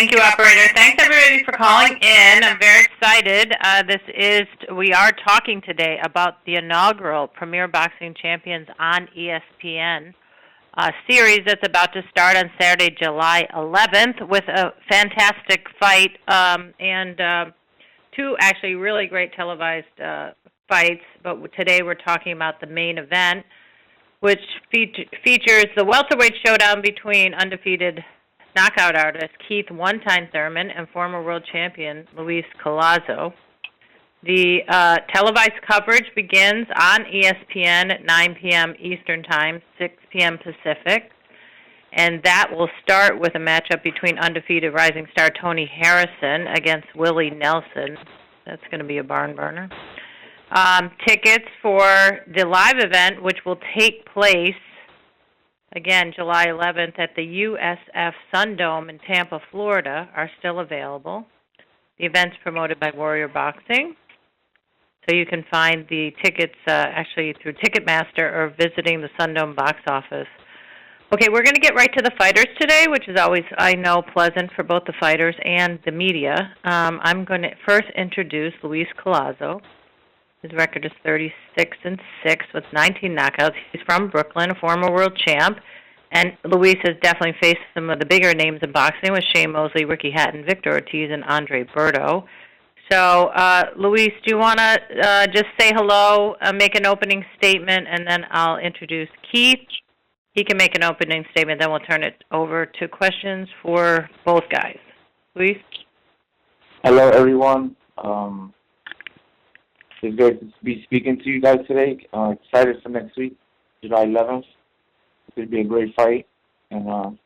Thank you, operator. Thanks, everybody, for calling in. I'm very excited. We are talking today about the inaugural Premier Boxing Champions on ESPN series that's about to start on Saturday, July 11th, with a fantastic fight and two actually really great televised fights. But today we're talking about the main event, which features the welterweight showdown between undefeated knockout artist Keith one-time Thurman and former world champion Luis Collazo. The televised coverage begins on ESPN at 9 p.m. Eastern Time, 6 p.m. Pacific, and that will start with a matchup between undefeated rising star Tony Harrison against Willie Nelson. That's going to be a barn burner. Tickets for the live event, which will take place, again, July 11th at the USF Sundome in Tampa, Florida, are still available. The event's promoted by Warrior Boxing. So you can find the tickets actually through Ticketmaster or visiting the Sundome box office. Okay, we're going to get right to the fighters today, which is always, I know, pleasant for both the fighters and the media. I'm going to first introduce Luis Collazo. His record is 36-6 with 19 knockouts. He's from Brooklyn, a former world champ. And Luis has definitely faced some of the bigger names in boxing with Shane Mosley, Ricky Hatton, Victor Ortiz, and Andre Berto. So, Luis, do you want to just say hello, make an opening statement, and then I'll introduce Keith. He can make an opening statement, then we'll turn it over to questions for both guys. Luis? Hello, everyone. It's great to be speaking to you guys today. Excited for next week, July 11th. It's going to be a great fight, and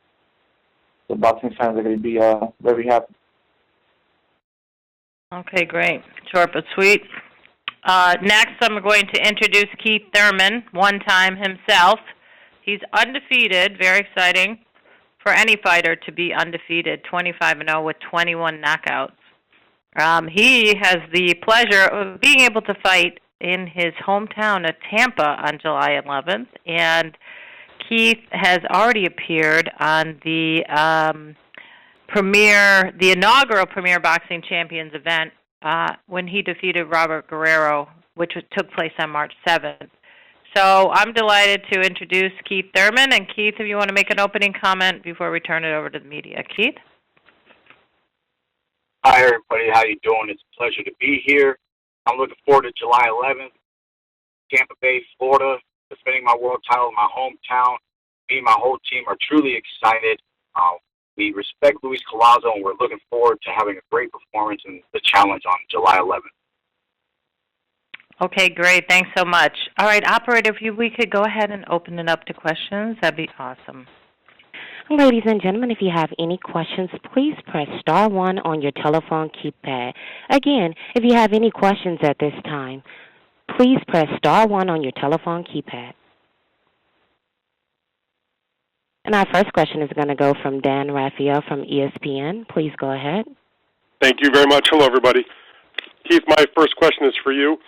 the boxing fans are going to be very happy. Okay, great. Short but sweet. Next, I'm going to introduce Keith Thurman, one-time himself. He's undefeated, very exciting for any fighter to be undefeated, 25-0 with 21 knockouts. He has the pleasure of being able to fight in his hometown of Tampa on July 11th, and Keith has already appeared on the inaugural Premier Boxing Champions event when he defeated Robert Guerrero, which took place on March 7th. So I'm delighted to introduce Keith Thurman. And Keith, if you want to make an opening comment before we turn it over to the media. Keith? Hi, everybody. How you doing? It's a pleasure to be here. I'm looking forward to July 11th, Tampa Bay, Florida, defending my world title in my hometown. Me and my whole team are truly excited. We respect Luis Collazo, and we're looking forward to having a great performance in the challenge on July 11th. Okay, great. Thanks so much. All right, operator, if we could go ahead and open it up to questions, that'd be awesome. Ladies and gentlemen, if you have any questions, please press star 1 on your telephone keypad. Again, if you have any questions at this time, please press star 1 on your telephone keypad. And our first question is going to go from Dan Raphael from ESPN. Please go ahead. Thank you very much. Hello, everybody. Keith, my first question is for you.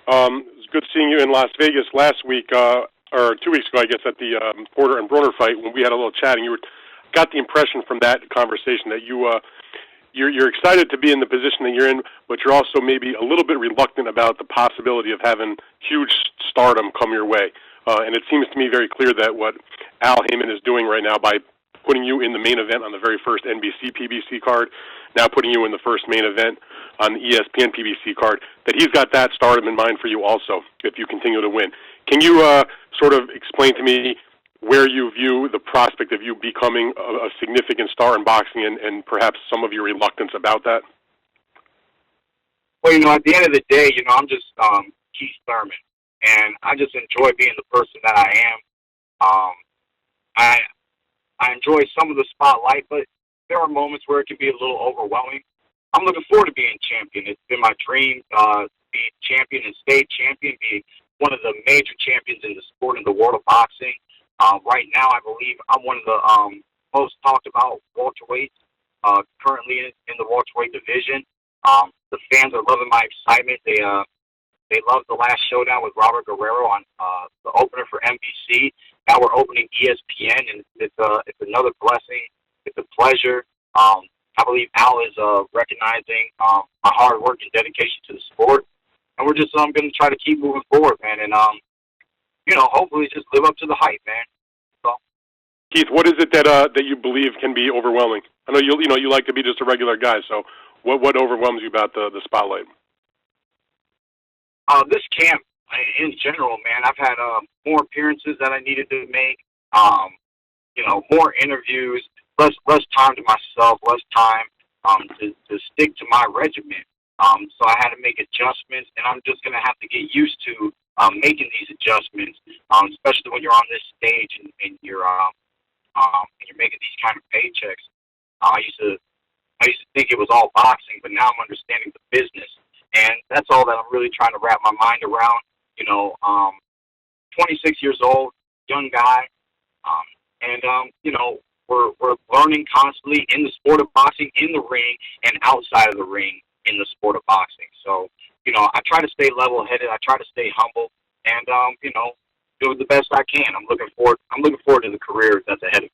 It was good seeing you in Las Vegas last week, or 2 weeks ago, I guess, at the Porter and Broner fight when we had a little chatting. You got the impression from that conversation that you're excited to be in the position that you're in, but you're also maybe a little bit reluctant about the possibility of having huge stardom come your way. And it seems to me very clear that what Al Heyman is doing right now by putting you in the main event on the very first NBC PBC card, now putting you in the first main event on the ESPN PBC card, that he's got that stardom in mind for you also if you continue to win. Can you sort of explain to me where you view the prospect of you becoming a significant star in boxing and perhaps some of your reluctance about that? Well, at the end of the day, I'm just Keith Thurman, and I just enjoy being the person that I am. I enjoy some of the spotlight, but there are moments where it can be a little overwhelming. I'm looking forward to being champion. It's been my dream to be champion and state champion, be one of the major champions in the sport in the world of boxing. Right now, I believe I'm one of the most talked about welterweights currently in the welterweight division. The fans are loving my excitement. They loved the last showdown with Robert Guerrero on the opener for NBC. Now we're opening ESPN, and it's another blessing. It's a pleasure. I believe Al is recognizing my hard work and dedication to the sport, and we're just going to try to keep moving forward, man, and hopefully just live up to the hype, man. So. Keith, what is it that that you believe can be overwhelming? I know you like to be just a regular guy, so what overwhelms you about the spotlight? This camp, in general, man, I've had more appearances that I needed to make, more interviews, less time to myself, less time to stick to my regiment. So I had to make adjustments, and I'm just going to have to get used to making these adjustments, especially when you're on this stage and you're making these kind of paychecks. I used to think it was all boxing, but now I'm understanding the business, and that's all that I'm really trying to wrap my mind around. 26 years old, young guy, and we're learning constantly in the sport of boxing, in the ring, and outside of the ring in the sport of boxing. So, I try to stay level-headed. I try to stay humble, and do the best I can. I'm looking forward to the career that's ahead of me.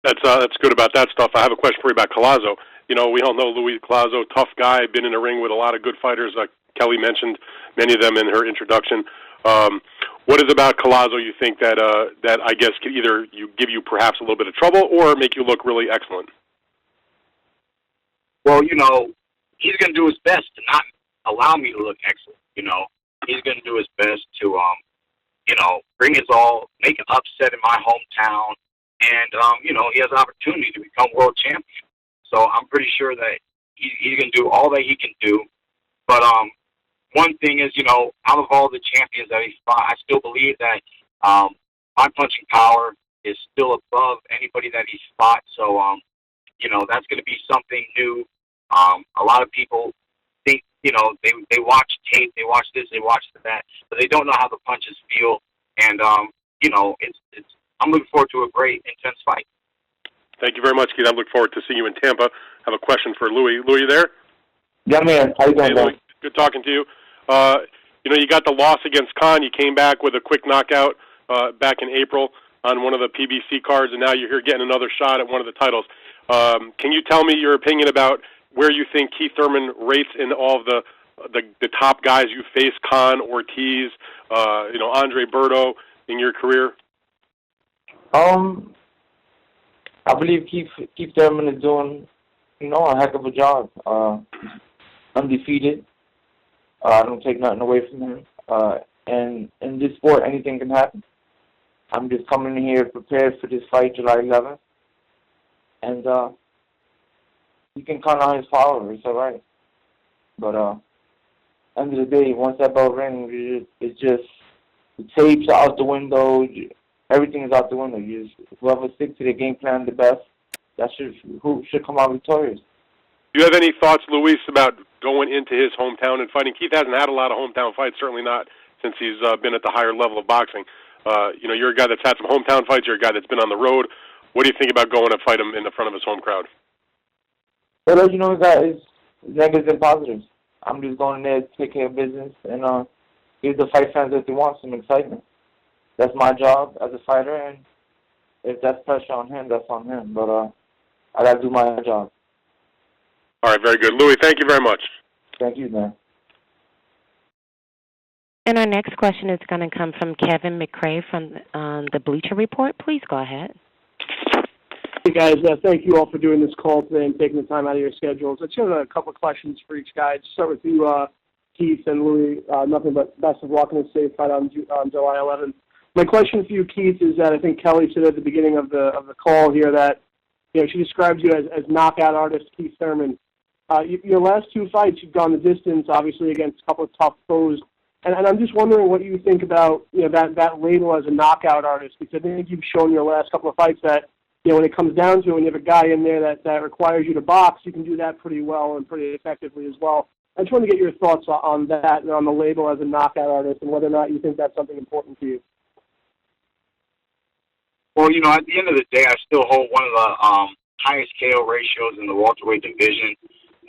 That's good about that stuff. I have a question for you about Collazo. We all know Louis Collazo, tough guy, been in the ring with a lot of good fighters. Kelly mentioned many of them in her introduction. What is about Collazo you think that I guess could either give you perhaps a little bit of trouble or make you look really excellent? Well, he's going to do his best to not allow me to look excellent. He's going to do his best to, bring his all, make an upset in my hometown, and, he has an opportunity to become world champion. So I'm pretty sure that he's going to do all that he can do. But one thing is, out of all the champions that he fought, I still believe that my punching power is still above anybody that he's fought. So, that's going to be something new. A lot of people think, they watch tape, they watch this, they watch that, but they don't know how the punches feel. And, I'm looking forward to a great, intense fight. Thank you very much, Keith. I look forward to seeing you in Tampa. I have a question for Louis. Louis, you there? Yeah, man. How you doing, Louis? Good talking to you. You got the loss against Khan. You came back with a quick knockout back in April on one of the PBC cards, and now you're here getting another shot at one of the titles. Can you tell me your opinion about where you think Keith Thurman rates in all of the top guys you face, Khan, Ortiz, Andre Berto, in your career? I believe Keith Thurman is doing, a heck of a job. Undefeated. I don't take nothing away from him. And in this sport, anything can happen. I'm just coming in here prepared for this fight, July 11th. And you can count on his power. It's all right. But end of the day, once that bell rings, it's just the tapes are out the window. Everything is out the window. Whoever sticks to the game plan the best, who should come out victorious. Do you have any thoughts, Luis, about going into his hometown and fighting? Keith hasn't had a lot of hometown fights, certainly not since he's been at the higher level of boxing. You're a guy that's had some hometown fights. You're a guy that's been on the road. What do you think about going to fight him in the front of his home crowd? Well, guys, negatives and positives. I'm just going there to take care of business and give the fight fans that they want, some excitement. That's my job as a fighter, and if that's pressure on him, that's on him. But I got to do my job. All right, very good. Louis, thank you very much. Thank you, man. And our next question is going to come from Kevin McCrae from the Bleacher Report. Please go ahead. Hey, guys. Thank you all for doing this call today and taking the time out of your schedules. I just have a couple of questions for each guy. Just start with you, Keith, and Louis. Nothing but best of luck in a safe fight on July 11th. My question for you, Keith, is that I think Kelly said at the beginning of the call here that she describes you as knockout artist Keith Thurman. Your last two fights, you've gone the distance, obviously against a couple of tough foes, and I'm just wondering what you think about that label as a knockout artist, because I think you've shown your last couple of fights that when it comes down to it, when you have a guy in there that requires you to box, you can do that pretty well and pretty effectively as well. I just want to get your thoughts on that and on the label as a knockout artist and whether or not you think that's something important to you. Well, at the end of the day, I still hold one of the highest KO ratios in the welterweight division.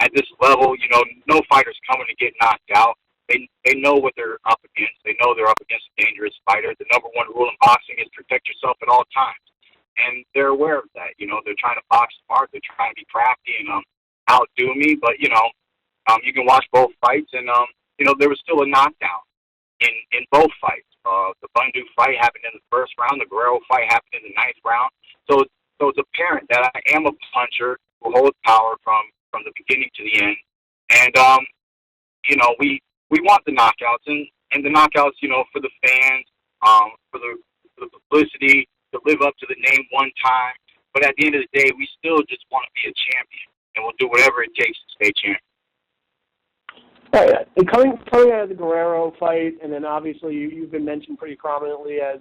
At this level, no fighter's coming to get knocked out. They know what they're up against. They know they're up against a dangerous fighter. The number one rule in boxing is protect yourself at all times. and they're aware of that. You know, they're trying to box smart, they're trying to be crafty and outdo me. But you can watch both fights, and there was still a knockdown in both fights. The Bundu fight happened in the first round. The Guerrero fight happened in the ninth round. So it's apparent that I am a puncher who holds power from the beginning to the end. And we want the knockouts, and the knockouts, for the fans, for the publicity, to live up to the name one time. But at the end of the day, we still just want to be a champion, and we'll do whatever it takes to stay champion. Right. And coming out of the Guerrero fight, and then obviously you've been mentioned pretty prominently as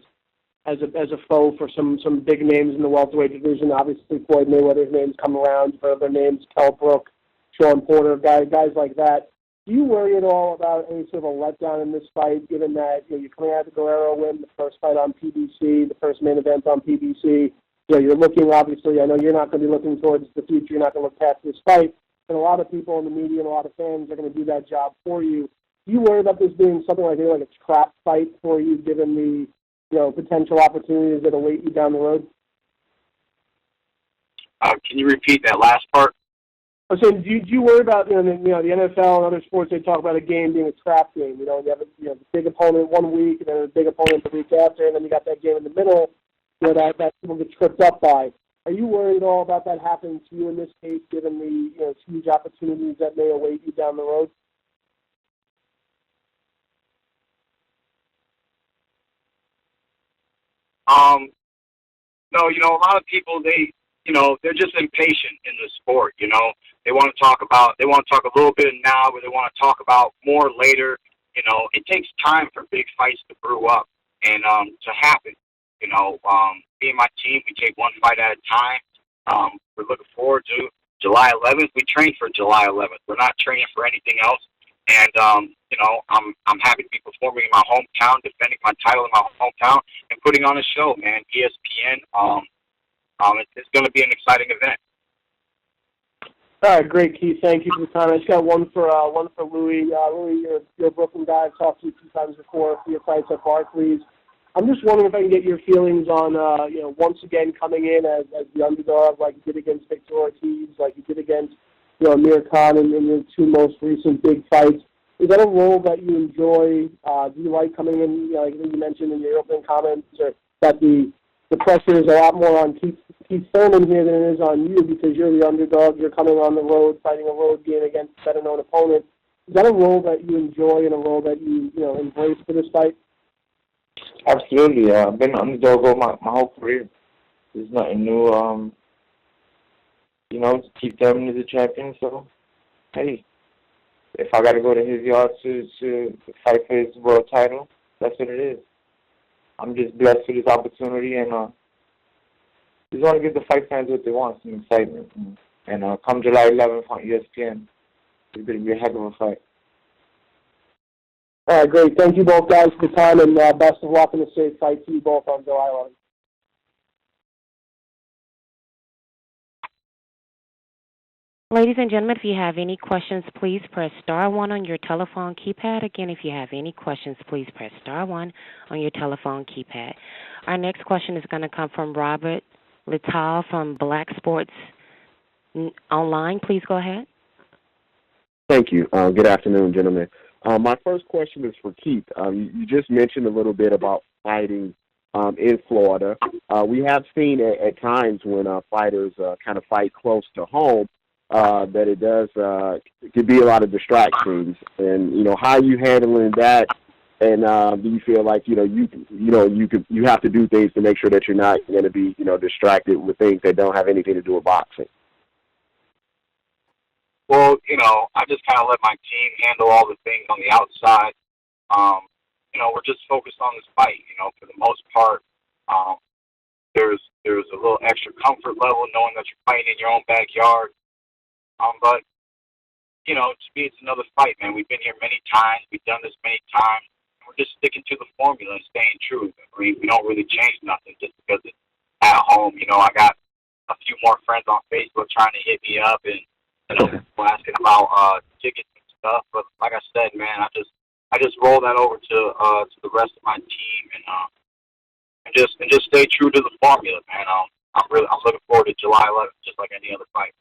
a foe for some big names in the welterweight division. Obviously, Floyd Mayweather's name's come around. For other names, Kell Brook, Sean Porter, guys like that. Do you worry at all about any sort of a letdown in this fight, given that you're coming out of the Guerrero win, the first fight on PBC, the first main event on PBC? You're looking, obviously, I know you're not going to be looking towards the future. You're not going to look past this fight. And a lot of people in the media and a lot of fans are going to do that job for you. Do you worry about this being something like a trap fight for you, given the potential opportunities that await you down the road? Can you repeat that last part? I was saying, do you worry about the NFL and other sports? They talk about a game being a trap game. You have the big opponent one week, and then a big opponent the week after, and then you got that game in the middle that people get tripped up by. Are you worried at all about that happening to you in this case, given the huge opportunities that may await you down the road? No, a lot of people, they're just impatient in the sport. They want to talk a little bit now, but they want to talk about more later. It takes time for big fights to brew up and to happen. Me and my team, we take one fight at a time. We're looking forward to July 11th. We train for July 11th. We're not training for anything else. And I'm happy to be performing in my hometown, defending my title in my hometown, and putting on a show, man. ESPN. It's going to be an exciting event. All right, great, Keith. Thank you for the time. I just got one for Louis. Louis, you're a Brooklyn guy. I've talked to you 2 times before for your fights at Barclays. I'm just wondering if I can get your feelings on, once again coming in as the underdog, like you did against Victor Ortiz, like you did against, Amir Khan in your 2 most recent big fights. Is that a role that you enjoy? Do you like coming in, like you mentioned in your opening comments, or that the pressure is a lot more on Keith Thurman here than it is on you because you're the underdog, you're coming on the road, fighting a road game against a better-known opponent. Is that a role that you enjoy and a role that you embrace for this fight? Absolutely. I've been underdog all my whole career. There's nothing new. Keith Thurman is a champion, so, hey, if I got to go to his yard to fight for his world title, that's what it is. I'm just blessed with this opportunity, and just want to give the fight fans what they want, some excitement. And come July 11th on ESPN, it's going to be a heck of a fight. All right, great. Thank you both guys for the time, and best of luck in the safe fight to you both on July 11th. Ladies and gentlemen, if you have any questions, please press star 1 on your telephone keypad. Again, if you have any questions, please press star 1 on your telephone keypad. Our next question is going to come from Robert Littal from Black Sports Online. Please go ahead. Thank you. Good afternoon, gentlemen. My first question is for Keith. You just mentioned a little bit about fighting in Florida. We have seen at times when fighters kind of fight close to home, that it does could be a lot of distractions, and how are you handling that? And do you feel like you have to do things to make sure that you're not going to be distracted with things that don't have anything to do with boxing? Well, I just kind of let my team handle all the things on the outside. We're just focused on this fight. For the most part, there's a little extra comfort level knowing that you're fighting in your own backyard. But, to me, it's another fight, man. We've been here many times. We've done this many times. We're just sticking to the formula and staying true. We don't really change nothing just because it's at home. I got a few more friends on Facebook trying to hit me up and, asking about tickets and stuff. But like I said, man, I just roll that over to the rest of my team and just stay true to the formula, man. I'm looking forward to July 11th, just like any other fight.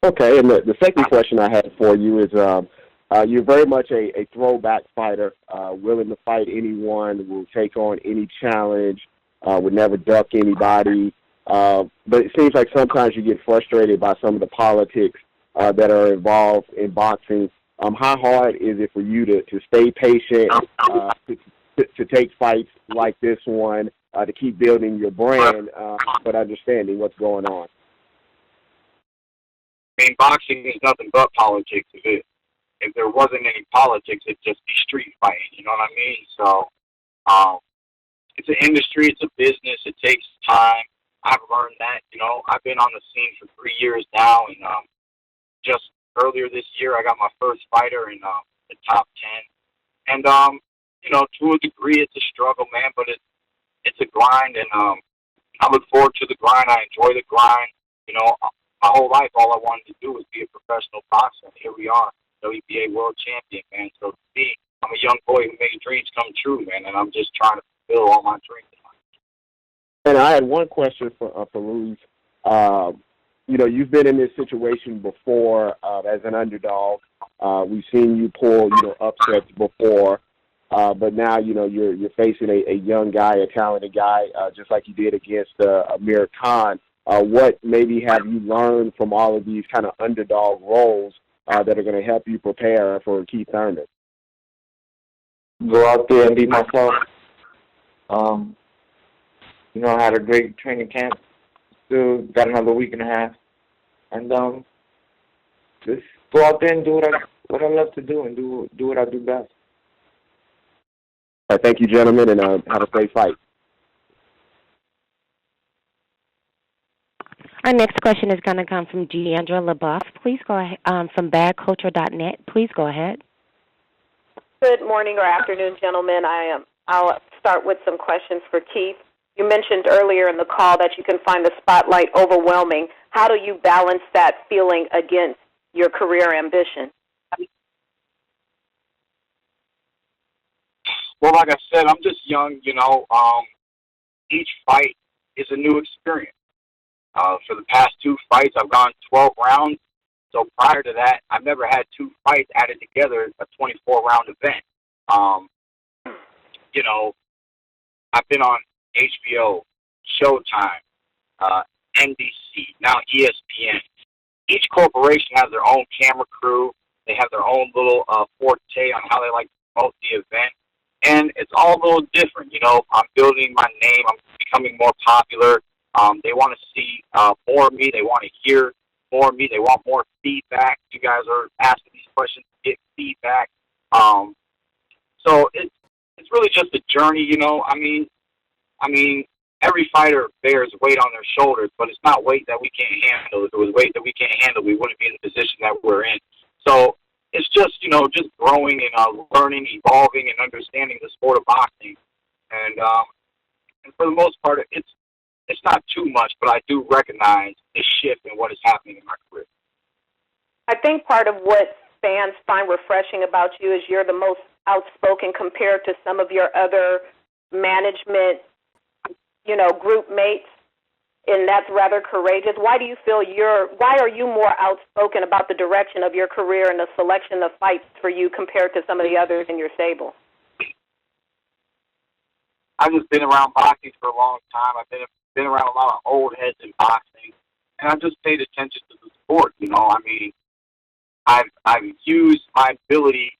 Okay, and the second question I had for you is, you're very much a throwback fighter, willing to fight anyone, will take on any challenge, would never duck anybody. But it seems like sometimes you get frustrated by some of the politics that are involved in boxing. How hard is it for you to stay patient, to take fights like this one, to keep building your brand, but understanding what's going on? I mean, boxing is nothing but politics. If there wasn't any politics, it'd just be street fighting. You know what I mean? So, it's an industry, it's a business, it takes time. I've learned that. You know, I've been on the scene for 3 years now, and just earlier this year, I got my first fighter in the top 10. And you know, to a degree, it's a struggle, man, but it's a grind, and I look forward to the grind. I enjoy the grind. You know, my whole life, all I wanted to do was be a professional boxer. Here we are, WBA world champion, man. So to me, I'm a young boy who made dreams come true, man, and I'm just trying to fulfill all my dreams. And I had one question for Luis. You know, you've been in this situation before as an underdog. We've seen you pull, upsets before. But now, you're facing a young guy, a talented guy, just like you did against Amir Khan. What maybe have you learned from all of these kind of underdog roles that are going to help you prepare for Keith Thurman? Go out there and be myself. I had a great training camp. Still got another week and a half. And just go out there and do what I love to do, and do what I do best. Thank you, gentlemen, and have a great fight. Our next question is going to come from Deandra LaBeouf. Please go ahead, from badculture.net. Please go ahead. Good morning or afternoon, gentlemen. I'll start with some questions for Keith. You mentioned earlier in the call that you can find the spotlight overwhelming. How do you balance that feeling against your career ambition? Well, like I said, I'm just young, Each fight is a new experience. For the past 2 fights, I've gone 12 rounds. So prior to that, I've never had 2 fights added together, a 24-round event. I've been on HBO, Showtime, NBC, now ESPN. Each corporation has their own camera crew. They have their own little forte on how they like to promote the event. And it's all a little different, I'm building my name. I'm becoming more popular. They want to see more of me. They want to hear more of me. They want more feedback. You guys are asking these questions to get feedback. So it's really just a journey, I mean, every fighter bears weight on their shoulders, but it's not weight that we can't handle. If it was weight that we can't handle, we wouldn't be in the position that we're in. So it's just, just growing and learning, evolving, and understanding the sport of boxing. And for the most part, it's not too much, but I do recognize the shift in what is happening in my career. I think part of what fans find refreshing about you is you're the most outspoken compared to some of your other management, group mates, and that's rather courageous. Why do you feel why are you more outspoken about the direction of your career and the selection of fights for you compared to some of the others in your stable? I've just been around boxing for a long time. I've been around a lot of old heads in boxing, and I've just paid attention to the sport. I've used my ability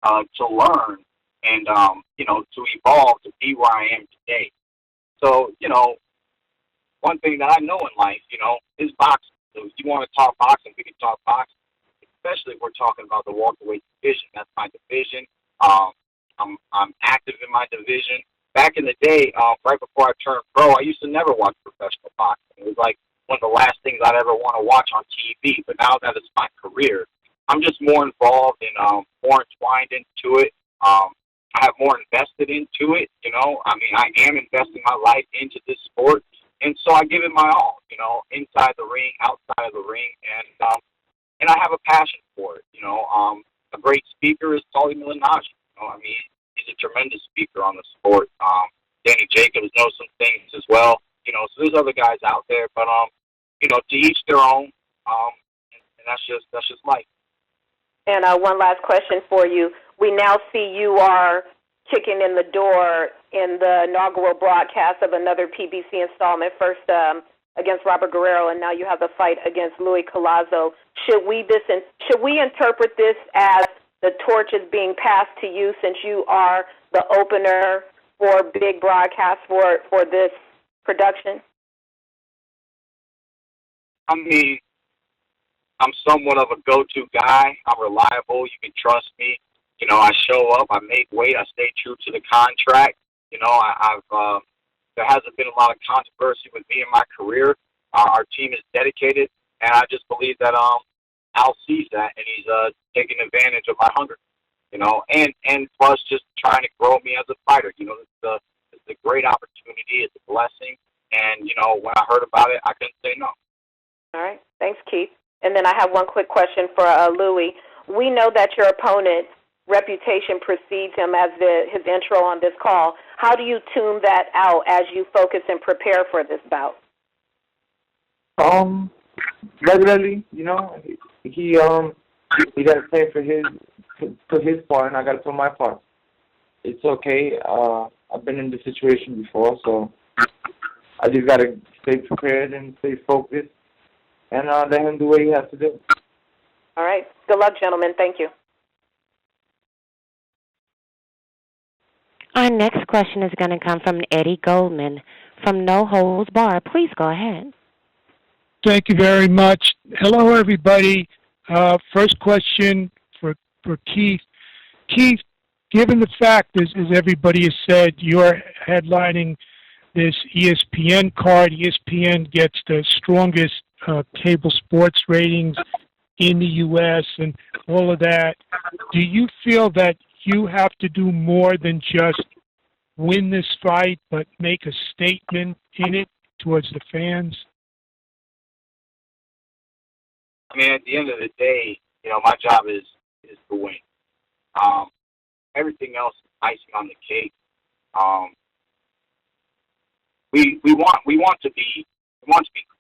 to learn and to evolve to be where I am today. So one thing that I know in life, is boxing. So if you want to talk boxing, we can talk boxing. Especially if we're talking about the welterweight division. That's my division. I'm active in my division. Back in the day, right before I turned pro, I used to never watch professional boxing. It was like one of the last things I'd ever want to watch on TV. But now that it's my career, I'm just more involved and more entwined into it. I have more invested into it. I am investing my life into this sport, and so I give it my all. Inside the ring, outside of the ring, and I have a passion for it. A great speaker is Paulie Malignaggi. He's a tremendous speaker on the sport. Danny Jacobs knows some things as well. So there's other guys out there, but to each their own. And that's just life. And one last question for you. We now see you are kicking in the door in the inaugural broadcast of another PBC installment, first against Robert Guerrero, and now you have the fight against Louis Collazo. Should we interpret this as the torch is being passed to you since you are the opener for big broadcast for this production? I mean, I'm somewhat of a go-to guy. I'm reliable. You can trust me. I show up. I make weight. I stay true to the contract. There hasn't been a lot of controversy with me in my career. Our team is dedicated, and I just believe that Al sees that, and he's taking advantage of my hunger. And plus just trying to grow me as a fighter. It's a great opportunity. It's a blessing, and when I heard about it, I couldn't say no. All right, thanks, Keith. And then I have one quick question for Louis. We know that your opponent's reputation precedes him as his intro on this call. How do you tune that out as you focus and prepare for this bout? Regularly, he got to play for his part, and I got to play my part. It's okay. I've been in this situation before, so I just got to stay prepared and stay focused, and let him do what he has to do. All right. Good luck, gentlemen. Thank you. Our next question is going to come from Eddie Goldman from No Holds Bar. Please go ahead. Thank you very much. Hello, everybody. First question for Keith. Keith, given the fact, as everybody has said, you're headlining this ESPN card. ESPN gets the strongest cable sports ratings in the U.S. and all of that. Do you feel that you have to do more than just win this fight, but make a statement in it towards the fans? I mean, at the end of the day, my job is to win. Everything else is icing on the cake. We want to be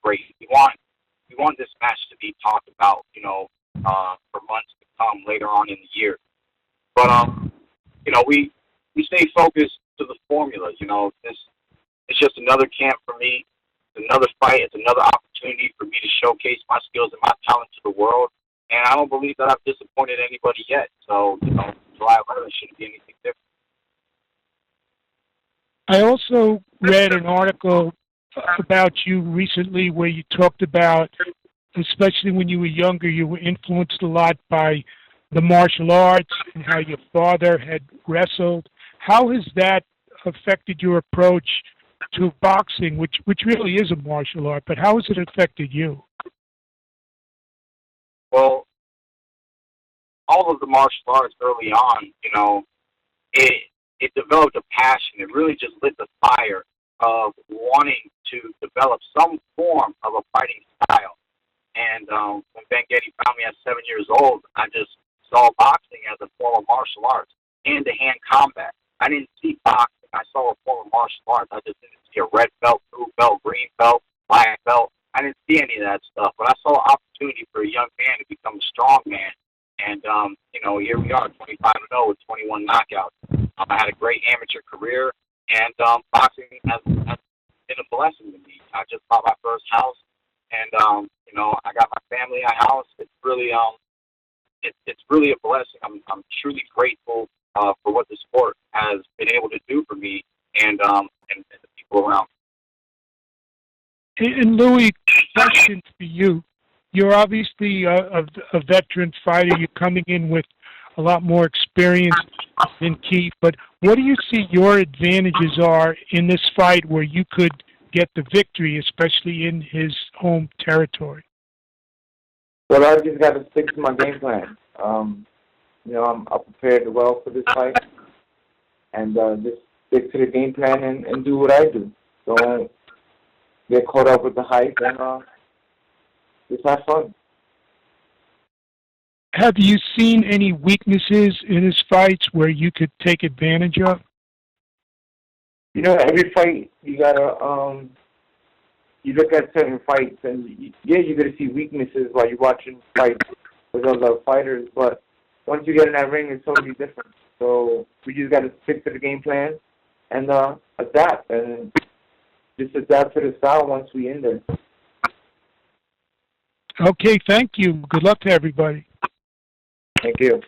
great. We want this match to be talked about, for months to come later on in the year. But we stay focused to the formula. It's just another camp for me. It's another fight. It's another opportunity for me to showcase my skills and my talent to the world. And I don't believe that I've disappointed anybody yet. So, July 11th shouldn't be anything different. I also read an article about you recently where you talked about, especially when you were younger, you were influenced a lot by the martial arts and how your father had wrestled. How has that affected your approach to boxing, which really is a martial art, but how has it affected you? Well, all of the martial arts early on, it developed a passion. It really just lit the fire of wanting to develop some form of a fighting style. And when Ben Getty found me at 7 years old, I just saw boxing as a form of martial arts, hand-to-hand combat. I didn't see boxing. I saw a form of martial arts. I just didn't see a red belt, blue belt, green belt, black belt. I didn't see any of that stuff. But I saw an opportunity for a young man to become a strong man. And, here we are, 25-0 with 21 knockouts. I had a great amateur career, and boxing has been a blessing to me. I just bought my first house, and, I got my family a house. It's really it's really a blessing. I'm truly grateful for what the sport has been able to do for me and the people around me. And Louis, question for you. You're obviously a veteran fighter. You're coming in with a lot more experience than Keith. But what do you see your advantages are in this fight where you could get the victory, especially in his home territory? Well, I just got to stick to my game plan. I'm prepared well for this fight, and just stick to the game plan and do what I do. Don't get caught up with the hype and just have fun. Have you seen any weaknesses in his fights where you could take advantage of? Every fight you gotta you look at certain fights, and you're going to see weaknesses while you're watching fights with other fighters, but once you get in that ring, it's totally different. So we just got to stick to the game plan and adapt, and just adapt to the style once we in there. Okay, thank you. Good luck to everybody. Thank you.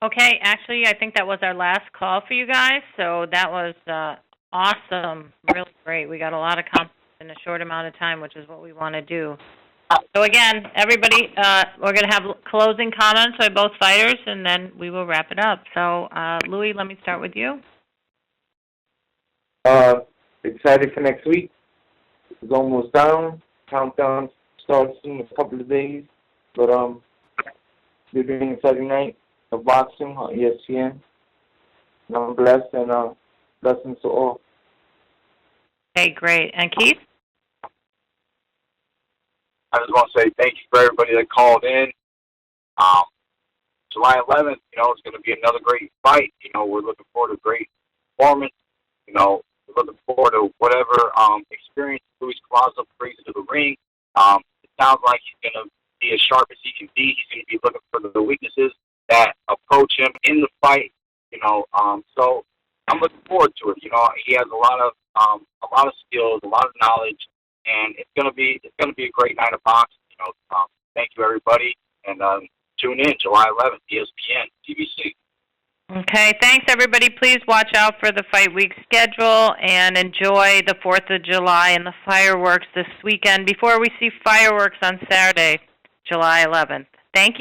Okay, actually, I think that was our last call for you guys, so that was awesome, really great. We got a lot of compliments in a short amount of time, which is what we want to do. So again, everybody, we're going to have closing comments by both fighters, and then we will wrap it up. So, Louis, let me start with you. Excited for next week. It's almost down. Countdown starts in a couple of days. But we're doing a Saturday night of boxing on ESPN. And I'm blessed, and blessings to all. Okay, great. And Keith? I just want to say thank you for everybody that called in. July 11th, it's going to be another great fight. We're looking forward to a great performance. We're looking forward to whatever experience Luis Collazo brings into the ring. It sounds like he's going to be as sharp as he can be. He's going to be looking for the weaknesses that approach him in the fight. So I'm looking forward to it. He has a lot of skills, a lot of knowledge, and it's going to be a great night of boxing. Thank you, everybody, and tune in July 11th, ESPN, TBC. Okay, thanks, everybody. Please watch out for the Fight Week schedule and enjoy the 4th of July and the fireworks this weekend before we see fireworks on Saturday, July 11th. Thank you.